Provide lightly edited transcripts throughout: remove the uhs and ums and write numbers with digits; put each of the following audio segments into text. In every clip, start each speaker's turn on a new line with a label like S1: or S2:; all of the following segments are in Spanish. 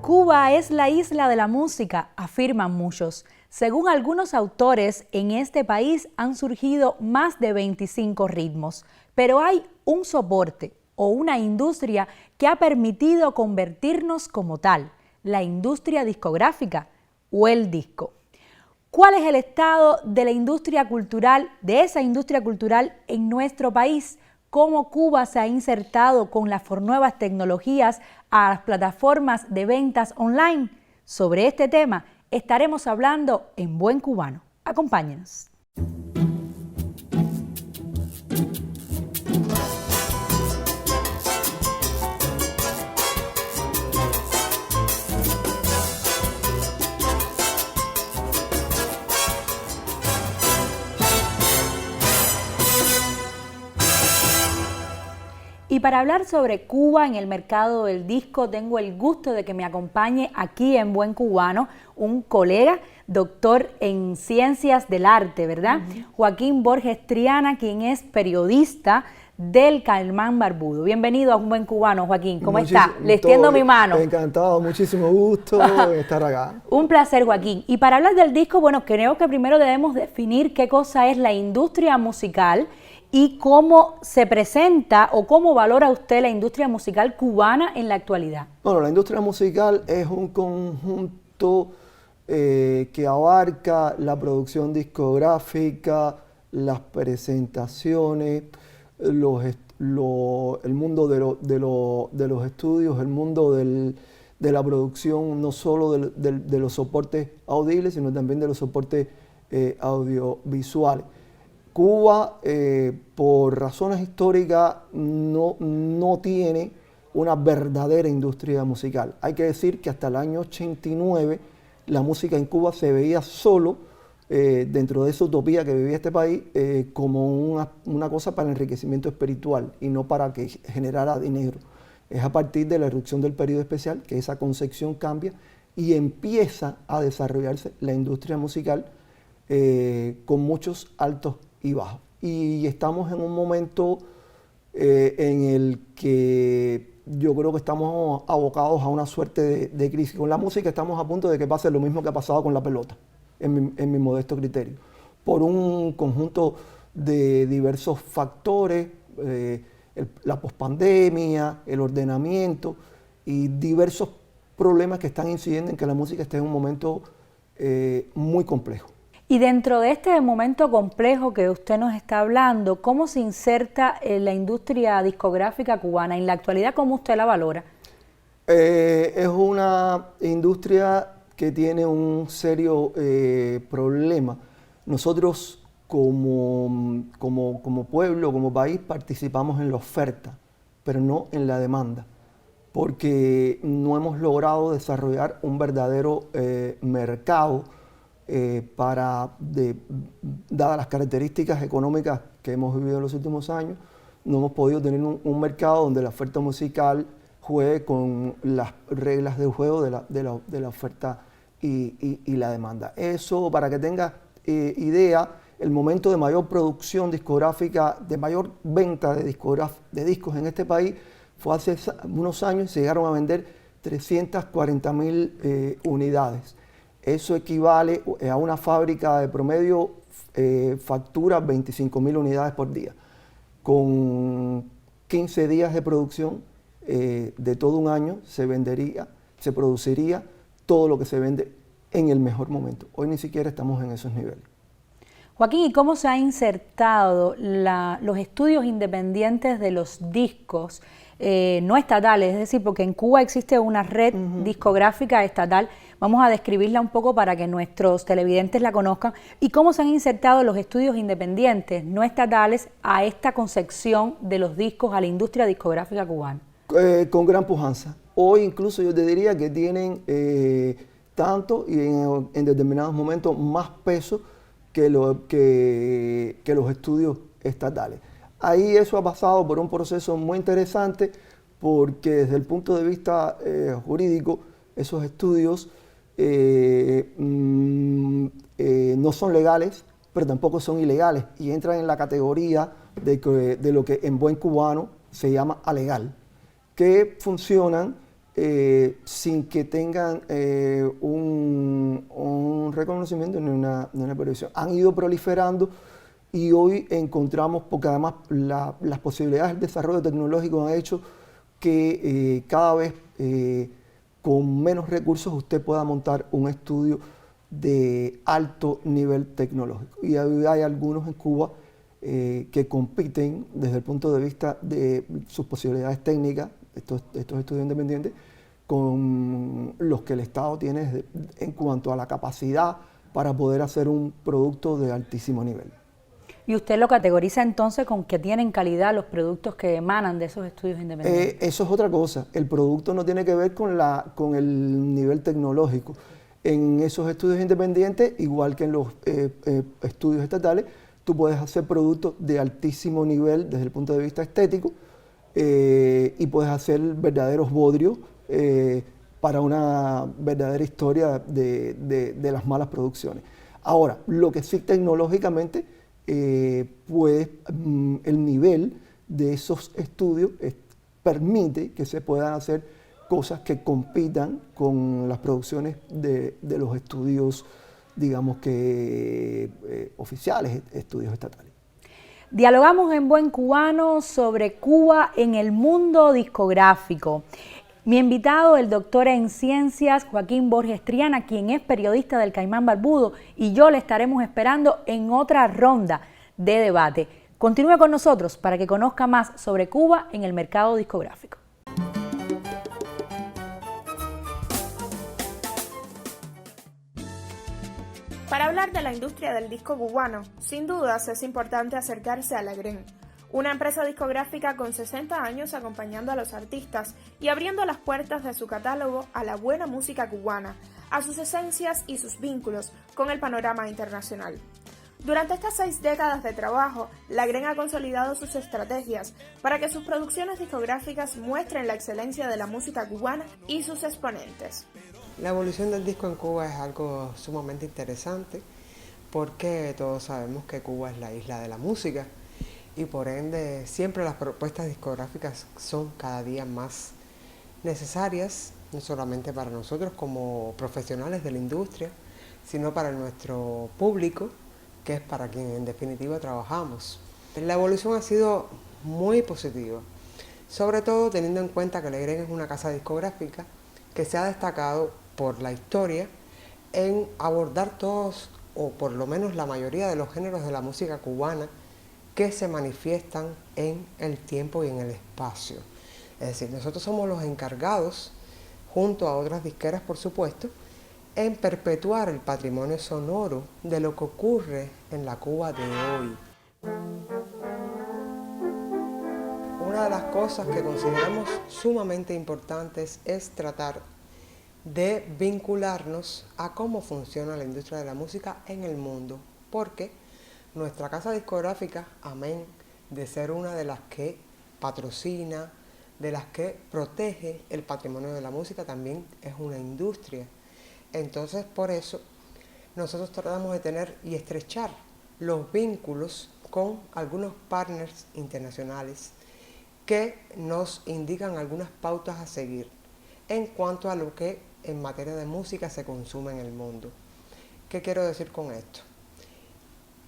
S1: Cuba es la isla de la música, afirman muchos. Según algunos autores, en este país han surgido más de 25 ritmos, pero hay un soporte o una industria que ha permitido convertirnos como tal, la industria discográfica o el disco. ¿Cuál es el estado de la industria cultural, de esa industria cultural en nuestro país? ¿Cómo Cuba se ha insertado con las nuevas tecnologías a las plataformas de ventas online? Sobre este tema estaremos hablando en Buen Cubano. Acompáñenos. Y para hablar sobre Cuba en el mercado del disco, tengo el gusto de que me acompañe aquí en Buen Cubano un colega, doctor en Ciencias del Arte, ¿verdad? Joaquín Borges Triana, quien es periodista del Caimán Barbudo. Bienvenido a Un Buen Cubano, Joaquín. ¿Cómo está? Le extiendo mi mano.
S2: Encantado, muchísimo gusto estar acá.
S1: Un placer, Joaquín. Y para hablar del disco, bueno, creo que primero debemos definir qué cosa es la industria musical y cómo se presenta o cómo valora usted la industria musical cubana en la actualidad.
S2: Bueno, la industria musical es un conjunto que abarca la producción discográfica, las presentaciones, el mundo de los estudios, el mundo de la producción, no solo de los soportes audibles, sino también de los soportes audiovisuales. Cuba, por razones históricas, no tiene una verdadera industria musical. Hay que decir que hasta el año 89 la música en Cuba se veía solo, dentro de esa utopía que vivía este país, como una cosa para el enriquecimiento espiritual y no para que generara dinero. Es a partir de la irrupción del periodo especial que esa concepción cambia y empieza a desarrollarse la industria musical con muchos altos y bajos. Y estamos en un momento en el que yo creo que estamos abocados a una suerte de crisis. Con la música estamos a punto de que pase lo mismo que ha pasado con la pelota, en mi modesto criterio, por un conjunto de diversos factores, la pospandemia, el ordenamiento y diversos problemas que están incidiendo en que la música esté en un momento muy complejo.
S1: Y dentro de este momento complejo que usted nos está hablando, ¿cómo se inserta en la industria discográfica cubana? En la actualidad, ¿cómo usted la valora?
S2: Es una industria que tiene un serio problema. Nosotros como pueblo, como país, participamos en la oferta, pero no en la demanda, porque no hemos logrado desarrollar un verdadero mercado dadas las características económicas que hemos vivido en los últimos años. No hemos podido tener un mercado donde la oferta musical juegue con las reglas del juego de la oferta y la demanda. Eso, para que tenga idea, el momento de mayor producción discográfica, de mayor venta de discos en este país fue hace unos años. Se llegaron a vender 340.000 unidades. Eso equivale a una fábrica de promedio, factura 25.000 unidades por día. Con 15 días de producción de todo un año se produciría todo lo que se vende en el mejor momento. Hoy ni siquiera estamos en esos niveles.
S1: Joaquín, ¿y cómo se ha insertado los estudios independientes de los discos no estatales? Es decir, porque en Cuba existe una red discográfica estatal. Vamos a describirla un poco para que nuestros televidentes la conozcan. ¿Y cómo se han insertado los estudios independientes no estatales a esta concepción de los discos, a la industria discográfica cubana?
S2: Con gran pujanza. Hoy incluso yo te diría que tienen tanto y en determinados momentos más peso que los estudios estatales. Ahí eso ha pasado por un proceso muy interesante, porque desde el punto de vista jurídico, esos estudios no son legales, pero tampoco son ilegales, y entran en la categoría de lo que en buen cubano se llama alegal, que funcionan sin que tengan un reconocimiento ni una previsión. Han ido proliferando y hoy encontramos, porque además las posibilidades del desarrollo tecnológico han hecho que cada vez con menos recursos usted pueda montar un estudio de alto nivel tecnológico. Y hay algunos en Cuba que compiten desde el punto de vista de sus posibilidades técnicas, estos estudios independientes, con los que el Estado tiene en cuanto a la capacidad para poder hacer un producto de altísimo nivel.
S1: ¿Y usted lo categoriza entonces con que tienen calidad los productos que emanan de esos estudios independientes?
S2: Eso es otra cosa. El producto no tiene que ver con el nivel tecnológico. En esos estudios independientes, igual que en los estudios estatales, tú puedes hacer productos de altísimo nivel desde el punto de vista estético y puedes hacer verdaderos bodrios para una verdadera historia de las malas producciones. Ahora, lo que sí tecnológicamente el nivel de esos estudios permite que se puedan hacer cosas que compitan con las producciones de los estudios, digamos que oficiales, estudios estatales.
S1: Dialogamos en Buen Cubano sobre Cuba en el mundo discográfico. Mi invitado, el doctor en ciencias Joaquín Borges Triana, quien es periodista del Caimán Barbudo, y yo le estaremos esperando en otra ronda de debate. Continúe con nosotros para que conozca más sobre Cuba en el mercado discográfico.
S3: Para hablar de la industria del disco cubano, sin dudas es importante acercarse a La Gren, una empresa discográfica con 60 años acompañando a los artistas y abriendo las puertas de su catálogo a la buena música cubana, a sus esencias y sus vínculos con el panorama internacional. Durante estas 6 décadas de trabajo, La Gren ha consolidado sus estrategias para que sus producciones discográficas muestren la excelencia de la música cubana y sus exponentes.
S4: La evolución del disco en Cuba es algo sumamente interesante porque todos sabemos que Cuba es la isla de la música y por ende siempre las propuestas discográficas son cada día más necesarias, no solamente para nosotros como profesionales de la industria, sino para nuestro público, que es para quien en definitiva trabajamos. La evolución ha sido muy positiva, sobre todo teniendo en cuenta que La Gren es una casa discográfica que se ha destacado por la historia en abordar todos, o por lo menos la mayoría de los géneros de la música cubana que se manifiestan en el tiempo y en el espacio. Es decir, nosotros somos los encargados, junto a otras disqueras por supuesto, en perpetuar el patrimonio sonoro de lo que ocurre en la Cuba de hoy. Una de las cosas que consideramos sumamente importantes es tratar de vincularnos a cómo funciona la industria de la música en el mundo, porque nuestra casa discográfica, amén de ser una de las que patrocina, de las que protege el patrimonio de la música, también es una industria. Entonces, por eso, nosotros tratamos de tener y estrechar los vínculos con algunos partners internacionales que nos indican algunas pautas a seguir en cuanto a lo que en materia de música se consume en el mundo. ¿Qué quiero decir con esto?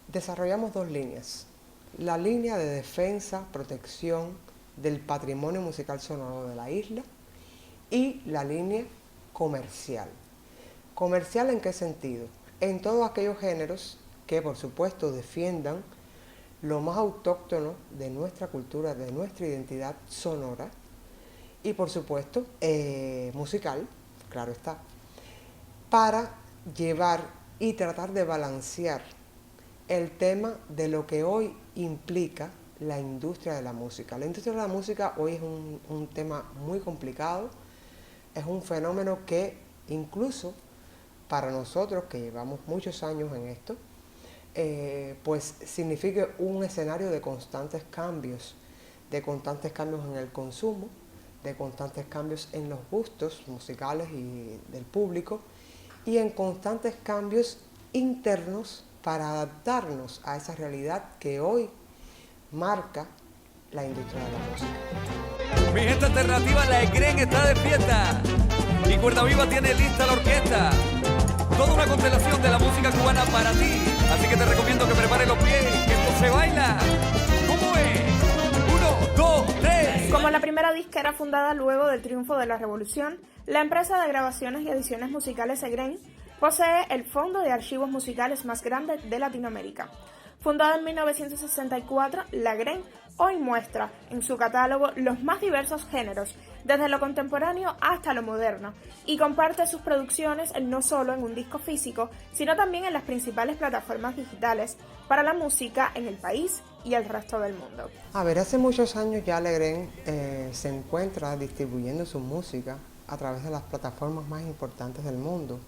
S4: Desarrollamos 2 líneas. La línea de defensa, protección del patrimonio musical sonoro de la isla y la línea comercial. ¿Comercial en qué sentido? En todos aquellos géneros que por supuesto defiendan lo más autóctono de nuestra cultura, de nuestra identidad sonora y por supuesto musical, claro está, para llevar y tratar de balancear el tema de lo que hoy implica la industria de la música. La industria de la música hoy es un tema muy complicado, es un fenómeno que incluso para nosotros que llevamos muchos años en esto, pues significa un escenario de constantes cambios en el consumo, de constantes cambios en los gustos musicales y del público y en constantes cambios internos para adaptarnos a esa realidad que hoy marca la industria de la música.
S5: Mi gente alternativa, la EGREN está de fiesta y Cuerda Viva tiene lista la orquesta. Toda una constelación de la música cubana para ti. Así que te recomiendo que prepares los pies, que esto se baila. ¿Cómo es? 1, 2, 3.
S3: Como la primera disquera fundada luego del triunfo de la Revolución, la empresa de grabaciones y ediciones musicales EGREN posee el fondo de archivos musicales más grande de Latinoamérica. Fundada en 1964, la EGREN hoy muestra en su catálogo los más diversos géneros, desde lo contemporáneo hasta lo moderno, y comparte sus producciones no solo en un disco físico, sino también en las principales plataformas digitales para la música en el país y el resto del mundo.
S4: A ver, hace muchos años ya la EGREN se encuentra distribuyendo su música a través de las plataformas más importantes del mundo.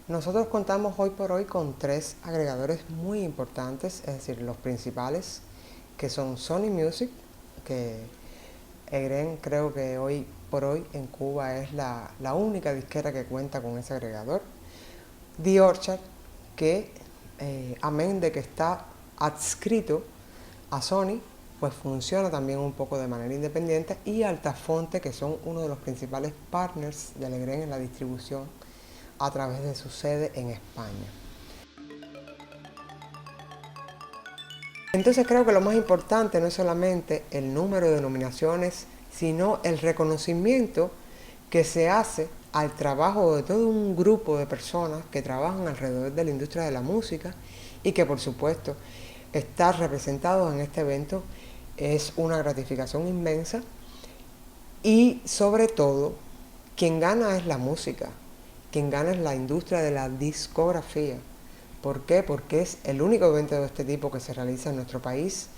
S4: Nosotros contamos hoy por hoy con 3 agregadores muy importantes, es decir, los principales, que son Sony Music, que EGREN creo que hoy por hoy en Cuba es la única disquera que cuenta con ese agregador. The Orchard, que amén de que está adscrito a Sony, pues funciona también un poco de manera independiente, y Altafonte, que son uno de los principales partners de EGREN en la distribución a través de su sede en España. Entonces creo que lo más importante no es solamente el número de nominaciones, sino el reconocimiento que se hace al trabajo de todo un grupo de personas que trabajan alrededor de la industria de la música y que por supuesto estar representados en este evento es una gratificación inmensa, y sobre todo quien gana es la música. Quien gana es la industria de la discografía. ¿Por qué? Porque es el único evento de este tipo que se realiza en nuestro país.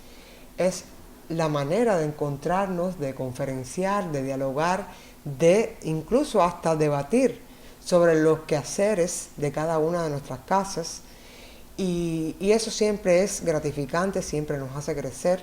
S4: Es la manera de encontrarnos, de conferenciar, de dialogar, de incluso hasta debatir sobre los quehaceres de cada una de nuestras casas. Y eso siempre es gratificante, siempre nos hace crecer.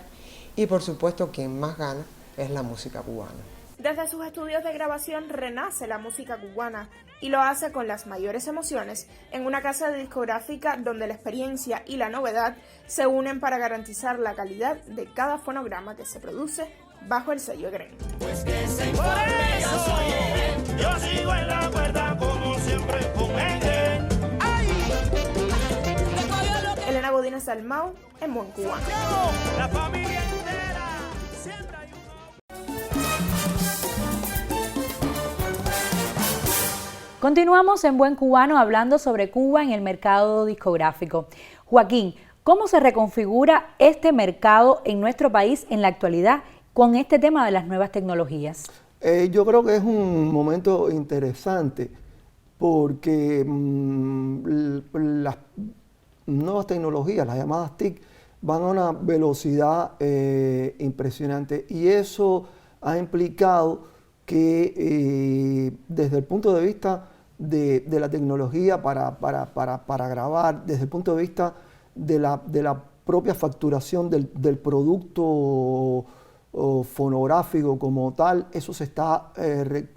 S4: Y por supuesto quien más gana es la música cubana.
S3: Desde sus estudios de grabación renace la música cubana y lo hace con las mayores emociones en una casa de discográfica donde la experiencia y la novedad se unen para garantizar la calidad de cada fonograma que se produce bajo el sello EGREN.
S6: Pues que se informe, yo soy EGREN, yo sigo en la cuerda como siempre con EGREN.
S3: Elena Godínez Dalmau, en Buen Cubano.
S6: La familia entera, siempre hay un...
S1: Continuamos en Buen Cubano hablando sobre Cuba en el mercado discográfico. Joaquín, ¿cómo se reconfigura este mercado en nuestro país en la actualidad con este tema de las nuevas tecnologías?
S2: Yo creo que es un momento interesante porque las nuevas tecnologías, las llamadas TIC, van a una velocidad impresionante, y eso ha implicado que desde el punto de vista de la tecnología para grabar, desde el punto de vista de la propia facturación del producto fonográfico como tal, eso se está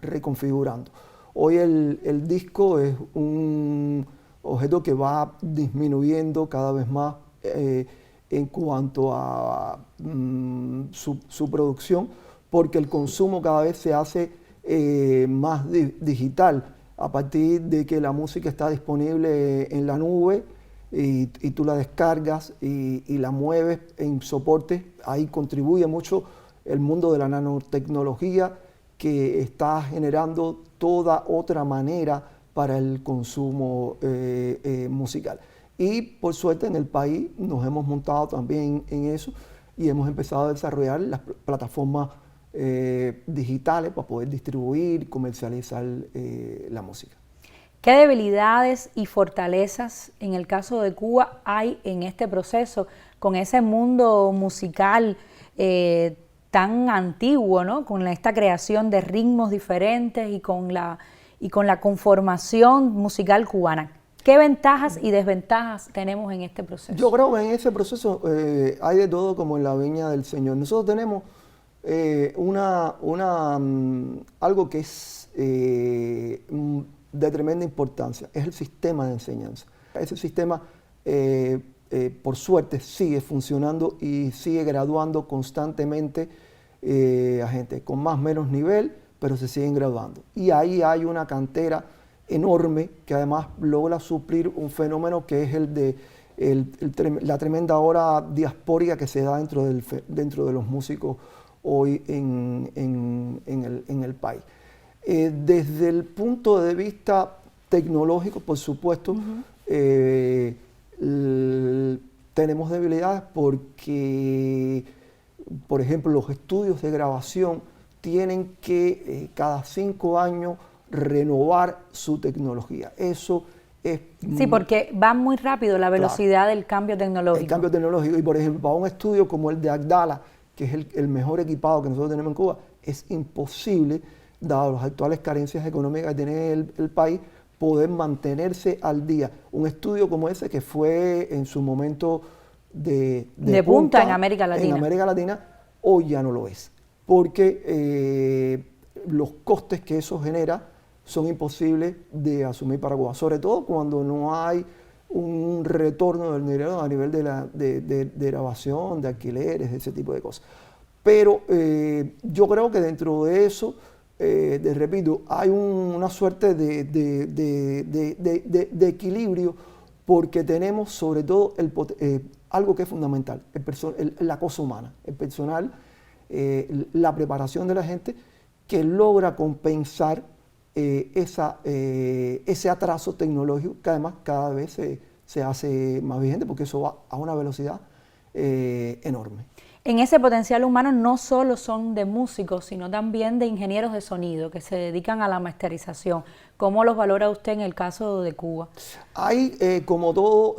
S2: reconfigurando. Hoy el disco es un objeto que va disminuyendo cada vez más en cuanto a su producción, porque el consumo cada vez se hace más digital, a partir de que la música está disponible en la nube y tú la descargas y la mueves en soportes. Ahí contribuye mucho el mundo de la nanotecnología, que está generando toda otra manera para el consumo musical. Y por suerte en el país nos hemos montado también en eso y hemos empezado a desarrollar las plataformas digitales para poder distribuir, comercializar la música.
S1: ¿Qué debilidades y fortalezas en el caso de Cuba hay en este proceso con ese mundo musical tan antiguo, ¿no? Con esta creación de ritmos diferentes y con la conformación musical cubana? ¿Qué ventajas y desventajas tenemos en este proceso?
S2: Yo creo que en ese proceso hay de todo como en la viña del Señor. Nosotros tenemos algo que es de tremenda importancia, es el sistema de enseñanza. Ese sistema por suerte sigue funcionando y sigue graduando constantemente a gente con más o menos nivel, pero se siguen graduando. Y ahí hay una cantera enorme que además logra suplir un fenómeno que es el de la tremenda ola diaspórica que se da dentro de los músicos hoy en el país. Desde el punto de vista tecnológico, por supuesto, tenemos debilidades porque, por ejemplo, los estudios de grabación tienen que cada 5 años renovar su tecnología. Eso es...
S1: Sí, porque va muy rápido la velocidad del cambio tecnológico.
S2: El cambio tecnológico. Y, por ejemplo, para un estudio como el de Agdala, que es el mejor equipado que nosotros tenemos en Cuba, es imposible, dado las actuales carencias económicas que tiene el país, poder mantenerse al día. Un estudio como ese que fue en su momento de
S1: punta en América Latina.
S2: En América Latina, hoy ya no lo es. Porque los costes que eso genera son imposibles de asumir para Cuba. Sobre todo cuando no hay un retorno del dinero a nivel de grabación, de alquileres, de ese tipo de cosas. Pero yo creo que dentro de eso, repito, hay una suerte de equilibrio porque tenemos sobre todo algo que es fundamental, la cosa humana, el personal, la preparación de la gente que logra compensar ese atraso tecnológico que además cada vez se hace más vigente porque eso va a una velocidad enorme.
S1: En ese potencial humano no solo son de músicos, sino también de ingenieros de sonido que se dedican a la masterización. ¿Cómo los valora usted en el caso de Cuba?
S2: Hay, como todo,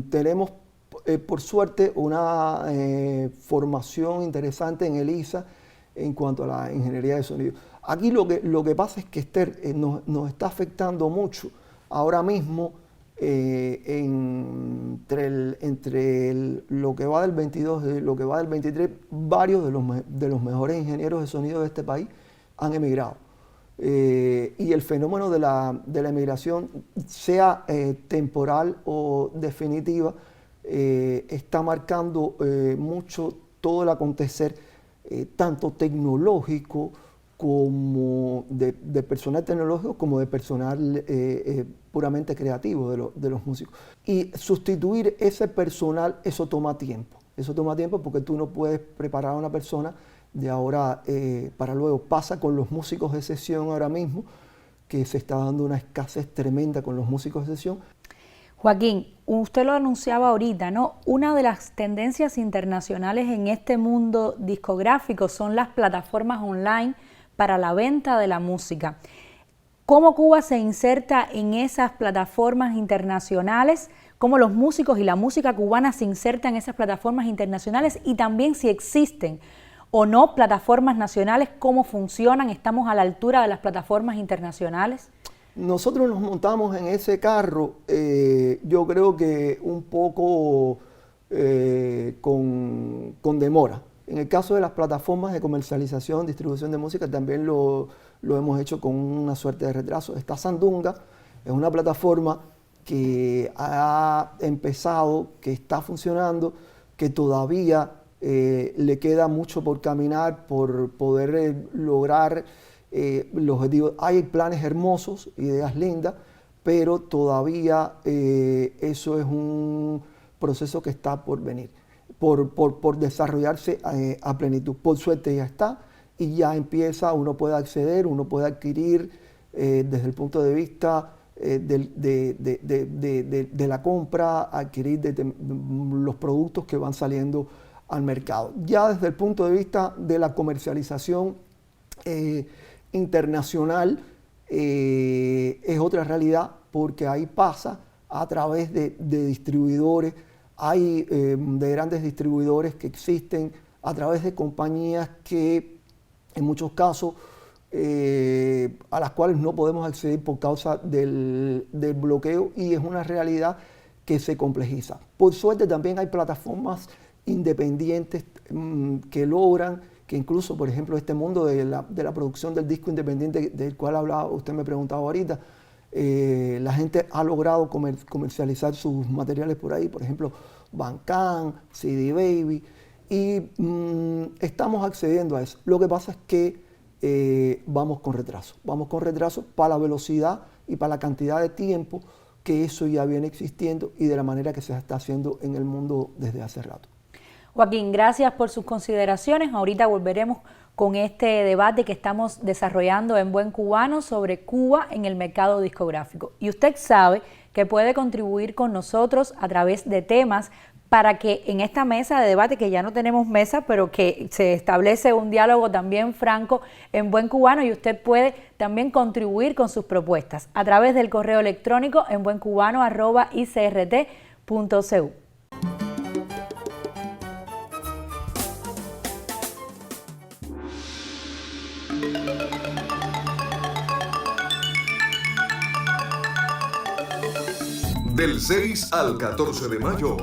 S2: tenemos por suerte una formación interesante en el ISA en cuanto a la ingeniería de sonido. Aquí lo que pasa es que Esther, nos está afectando mucho ahora mismo entre lo que va del 22 y lo que va del 23, varios de los mejores ingenieros de sonido de este país han emigrado. Y el fenómeno de la emigración, sea temporal o definitiva, está marcando mucho todo el acontecer, tanto tecnológico como de personal tecnológico como de personal puramente creativo de los músicos. Y sustituir ese personal, eso toma tiempo. Eso toma tiempo porque tú no puedes preparar a una persona de ahora para luego. Pasa con los músicos de sesión ahora mismo, que se está dando una escasez tremenda con los músicos de sesión.
S1: Joaquín, usted lo anunciaba ahorita, ¿no? Una de las tendencias internacionales en este mundo discográfico son las plataformas online para la venta de la música. ¿Cómo Cuba se inserta en esas plataformas internacionales? ¿Cómo los músicos y la música cubana se insertan en esas plataformas internacionales? Y también si existen o no plataformas nacionales, ¿cómo funcionan? ¿Estamos a la altura de las plataformas internacionales?
S2: Nosotros nos montamos en ese carro, yo creo que un poco con demora. En el caso de las plataformas de comercialización, distribución de música, también lo hemos hecho con una suerte de retraso. Está Sandunga, es una plataforma que ha empezado, que está funcionando, que todavía le queda mucho por caminar, por poder lograr los objetivos. Hay planes hermosos, ideas lindas, pero todavía eso es un proceso que está por venir. Por desarrollarse a plenitud. Por suerte ya está y ya empieza, uno puede acceder, uno puede adquirir desde el punto de vista de la compra, adquirir los productos que van saliendo al mercado. Ya desde el punto de vista de la comercialización internacional es otra realidad porque ahí pasa a través de distribuidores. Hay de grandes distribuidores que existen a través de compañías que en muchos casos a las cuales no podemos acceder por causa del bloqueo y es una realidad que se complejiza. Por suerte también hay plataformas independientes que logran que incluso, por ejemplo, este mundo de la producción del disco independiente del cual hablaba, usted me preguntaba ahorita, La gente ha logrado comercializar sus materiales por ahí, por ejemplo, Bandcamp, CD Baby, y estamos accediendo a eso. Lo que pasa es que vamos con retraso para la velocidad y para la cantidad de tiempo que eso ya viene existiendo y de la manera que se está haciendo en el mundo desde hace rato.
S1: Joaquín, gracias por sus consideraciones. Ahorita volveremos con este debate que estamos desarrollando en Buen Cubano sobre Cuba en el mercado discográfico. Y usted sabe que puede contribuir con nosotros a través de temas para que en esta mesa de debate, que ya no tenemos mesa, pero que se establece un diálogo también franco en Buen Cubano, y usted puede también contribuir con sus propuestas a través del correo electrónico en buencubano@icrt.cu.
S7: Del 6 al 14 de mayo,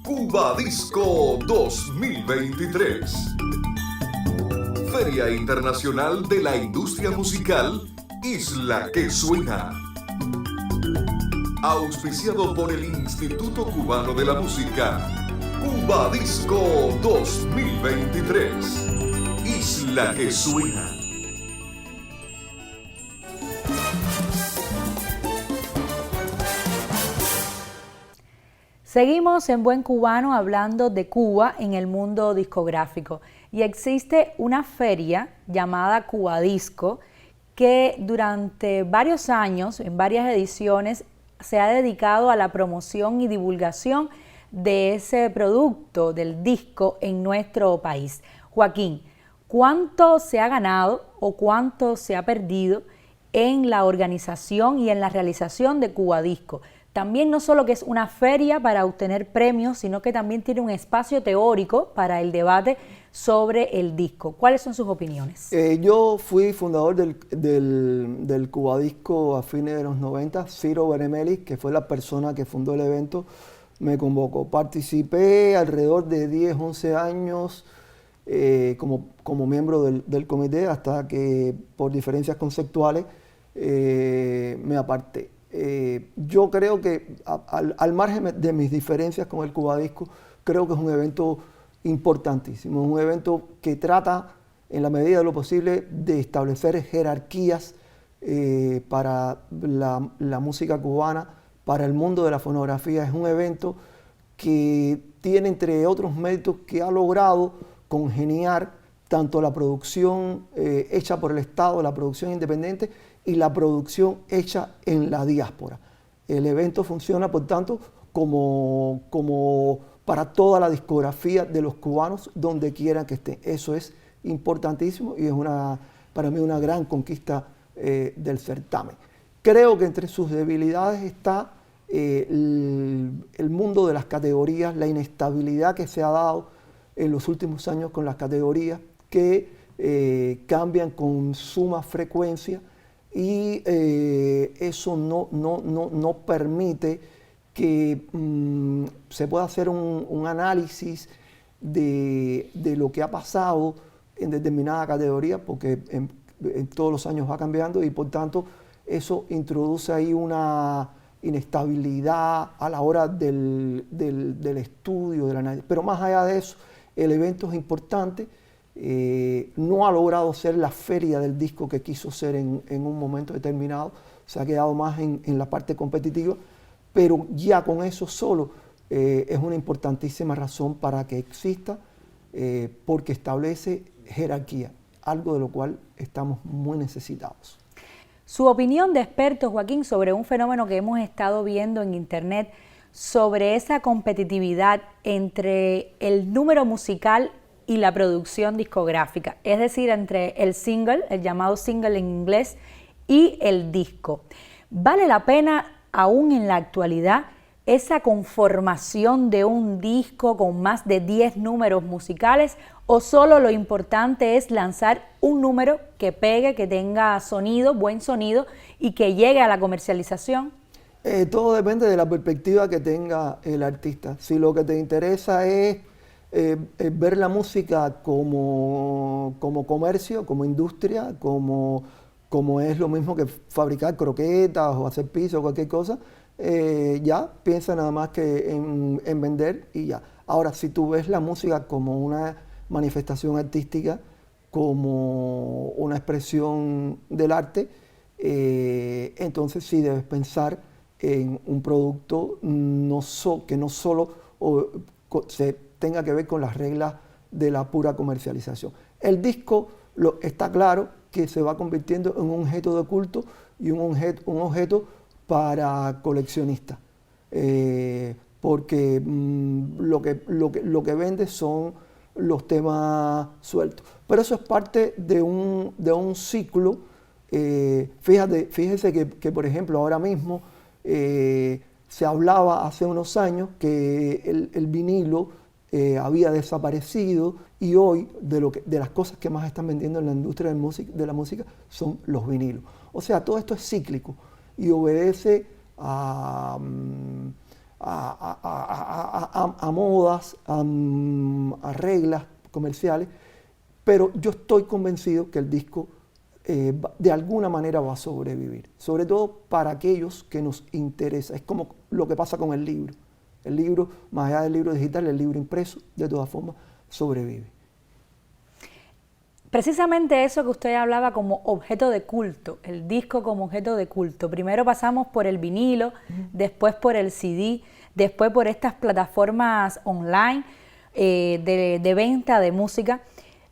S7: Cuba Disco 2023. Feria Internacional de la Industria Musical, Isla que Suena. Auspiciado por el Instituto Cubano de la Música. Cuba Disco 2023. Isla que Suena.
S1: Seguimos en Buen Cubano hablando de Cuba en el mundo discográfico, y existe una feria llamada Cuba Disco que durante varios años, en varias ediciones, se ha dedicado a la promoción y divulgación de ese producto, del disco, en nuestro país. Joaquín, ¿cuánto se ha ganado o cuánto se ha perdido en la organización y en la realización de Cuba Disco? También no solo que es una feria para obtener premios, sino que también tiene un espacio teórico para el debate sobre el disco. ¿Cuáles son sus opiniones?
S2: Yo fui fundador del Cuba Disco a fines de los 90. Ciro Benemelis, que fue la persona que fundó el evento, me convocó. Participé alrededor de 10, 11 años como miembro del comité, hasta que por diferencias conceptuales me aparté. Yo creo que al margen de mis diferencias con el Cuba Disco, creo que es un evento importantísimo, un evento que trata en la medida de lo posible de establecer jerarquías para la música cubana, para el mundo de la fonografía. Es un evento que tiene, entre otros méritos, que ha logrado congeniar tanto la producción hecha por el Estado, la producción independiente, y la producción hecha en la diáspora. El evento funciona, por tanto, como para toda la discografía de los cubanos, donde quieran que estén. Eso es importantísimo y es para mí una gran conquista del certamen. Creo que entre sus debilidades está el mundo de las categorías, la inestabilidad que se ha dado en los últimos años con las categorías, que cambian con suma frecuencia, y eso no permite que se pueda hacer un análisis de lo que ha pasado en determinada categoría, porque en todos los años va cambiando, y por tanto eso introduce ahí una inestabilidad a la hora del estudio, del análisis. Pero más allá de eso, el evento es importante. No ha logrado ser la feria del disco que quiso ser en un momento determinado, se ha quedado más en la parte competitiva, pero ya con eso solo es una importantísima razón para que exista, porque establece jerarquía, algo de lo cual estamos muy necesitados.
S1: Su opinión de experto, Joaquín, sobre un fenómeno que hemos estado viendo en internet, sobre esa competitividad entre el número musical y la producción discográfica, es decir, entre el single, el llamado single en inglés, y el disco. ¿Vale la pena aún en la actualidad esa conformación de un disco con más de 10 números musicales, o solo lo importante es lanzar un número que pegue, que tenga sonido, buen sonido, y que llegue a la comercialización?
S2: Todo depende de la perspectiva que tenga el artista. Si lo que te interesa es ver la música como comercio, como industria, como como es lo mismo que fabricar croquetas o hacer pizza o cualquier cosa, ya piensa nada más que en vender y ya. Ahora, si tú ves la música como una manifestación artística, como una expresión del arte, entonces sí debes pensar en un producto que no solo se tenga que ver con las reglas de la pura comercialización. El disco está claro que se va convirtiendo en un objeto de culto y un objeto para coleccionistas, porque lo que vende son los temas sueltos. Pero eso es parte de un ciclo. Fíjese que, por ejemplo, ahora mismo se hablaba hace unos años que el vinilo había desaparecido, y hoy de las cosas que más están vendiendo en la industria de la música son los vinilos. O sea, todo esto es cíclico y obedece a modas, a reglas comerciales, pero yo estoy convencido que el disco de alguna manera va a sobrevivir, sobre todo para aquellos que nos interesa. Es como lo que pasa con el libro. El libro, más allá del libro digital, el libro impreso, de todas formas, sobrevive.
S1: Precisamente eso que usted hablaba como objeto de culto, el disco como objeto de culto. Primero pasamos por el vinilo, después por el CD, después por estas plataformas online de venta de música.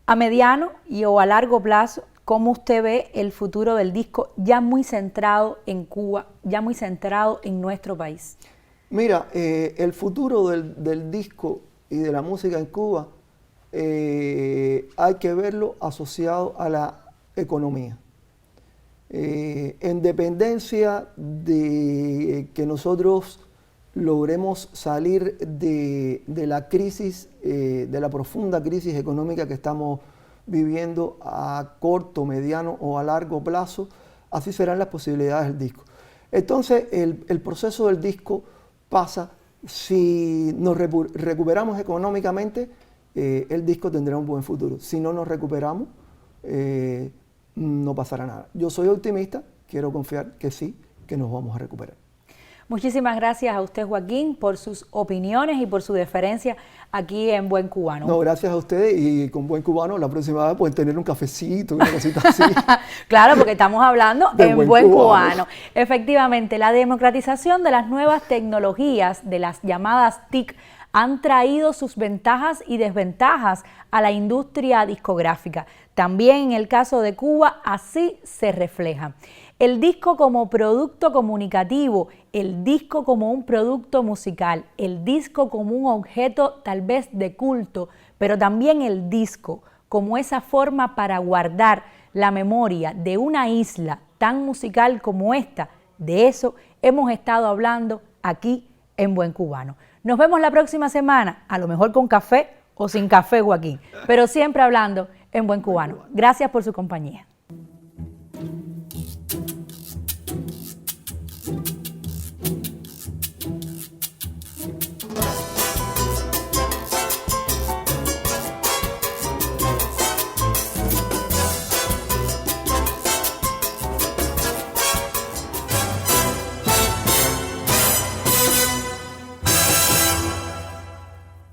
S1: A mediano o a largo plazo, ¿cómo usted ve el futuro del disco ya muy centrado en Cuba, ya muy centrado en nuestro país?
S2: Mira, el futuro del disco y de la música en Cuba hay que verlo asociado a la economía. En dependencia de que nosotros logremos salir de la crisis, de la profunda crisis económica que estamos viviendo a corto, mediano o a largo plazo, así serán las posibilidades del disco. Entonces, el proceso del disco pasa, si nos recuperamos económicamente, el disco tendrá un buen futuro. Si no nos recuperamos, no pasará nada. Yo soy optimista, quiero confiar que sí, que nos vamos a recuperar.
S1: Muchísimas gracias a usted, Joaquín, por sus opiniones y por su deferencia aquí en Buen Cubano.
S2: No, gracias a ustedes, y con Buen Cubano la próxima vez pueden tener un cafecito, una cosita así.
S1: Claro, porque estamos hablando
S2: de
S1: en Buen Cubano. Efectivamente, la democratización de las nuevas tecnologías, de las llamadas TIC, han traído sus ventajas y desventajas a la industria discográfica. También en el caso de Cuba, así se refleja. El disco como producto comunicativo, el disco como un producto musical, el disco como un objeto tal vez de culto, pero también el disco como esa forma para guardar la memoria de una isla tan musical como esta. De eso hemos estado hablando aquí en Buen Cubano. Nos vemos la próxima semana, a lo mejor con café o sin café, Joaquín, pero siempre hablando en Buen Cubano. Gracias por su compañía.